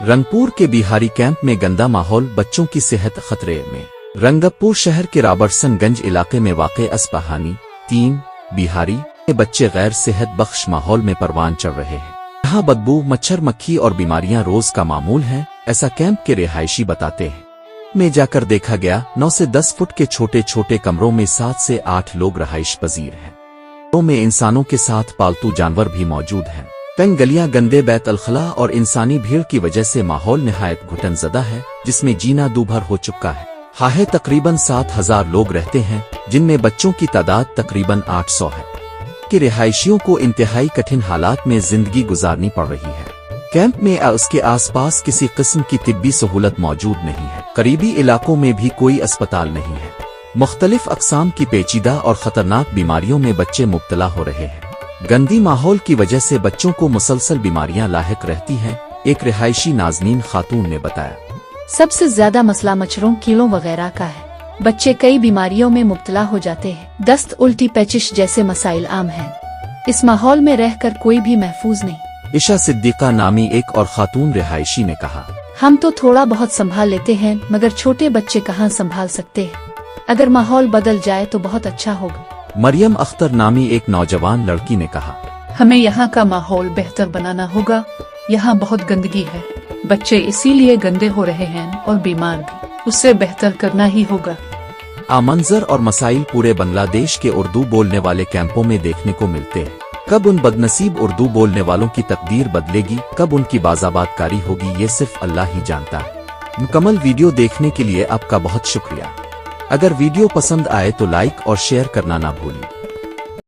رنگپور کے بہاری کیمپ میں گندا ماحول، بچوں کی صحت خطرے میں۔ رنگپور شہر کے رابرٹسن گنج علاقے میں واقع اسپہانی 3 بہاری کے بچے غیر صحت بخش ماحول میں پروان چڑھ رہے ہیں۔ یہاں بدبو، مچھر مکھی اور بیماریاں روز کا معمول ہیں، ایسا کیمپ کے رہائشی بتاتے ہیں۔ میں جا کر دیکھا گیا 9 سے 10 فٹ کے چھوٹے چھوٹے کمروں میں 7 سے 8 لوگ رہائش پذیر ہیں۔ کمروں میں انسانوں کے ساتھ پالتو جانور بھی موجود ہیں۔ تنگ گلیاں، گندے بیت الخلا اور انسانی بھیڑ کی وجہ سے ماحول نہایت گھٹن زدہ ہے، جس میں جینا دوبھر ہو چکا ہے۔ ہاں تقریباً 7,000 لوگ رہتے ہیں، جن میں بچوں کی تعداد تقریباً 800 ہے۔ کہ رہائشیوں کو انتہائی کٹھن حالات میں زندگی گزارنی پڑ رہی ہے۔ کیمپ میں اس کے آس پاس کسی قسم کی طبی سہولت موجود نہیں ہے۔ قریبی علاقوں میں بھی کوئی اسپتال نہیں ہے۔ مختلف اقسام کی پیچیدہ اور خطرناک بیماریوں میں بچے مبتلا ہو رہے ہیں۔ گندی ماحول کی وجہ سے بچوں کو مسلسل بیماریاں لاحق رہتی ہیں، ایک رہائشی نازنین خاتون نے بتایا۔ سب سے زیادہ مسئلہ مچھروں، کیڑوں وغیرہ کا ہے۔ بچے کئی بیماریوں میں مبتلا ہو جاتے ہیں۔ دست، الٹی، پیچش جیسے مسائل عام ہیں۔ اس ماحول میں رہ کر کوئی بھی محفوظ نہیں۔ عشا صدیقہ نامی ایک اور خاتون رہائشی نے کہا، ہم تو تھوڑا بہت سنبھال لیتے ہیں، مگر چھوٹے بچے کہاں سنبھال سکتے ہیں۔ اگر ماحول بدل جائے تو بہت اچھا ہوگا۔ مریم اختر نامی ایک نوجوان لڑکی نے کہا، ہمیں یہاں کا ماحول بہتر بنانا ہوگا۔ یہاں بہت گندگی ہے، بچے اسی لیے گندے ہو رہے ہیں اور بیمار بھی۔ اسے بہتر کرنا ہی ہوگا۔ منظر اور مسائل پورے بنگلہ دیش کے اردو بولنے والے کیمپوں میں دیکھنے کو ملتے ہیں۔ کب ان بدنصیب اردو بولنے والوں کی تقدیر بدلے گی، کب ان کی بازآباد کاری ہوگی، یہ صرف اللہ ہی جانتا ہے۔ مکمل ویڈیو دیکھنے کے لیے آپ کا بہت شکریہ۔ اگر ویڈیو پسند آئے تو لائک اور شیئر کرنا نہ بھولیں۔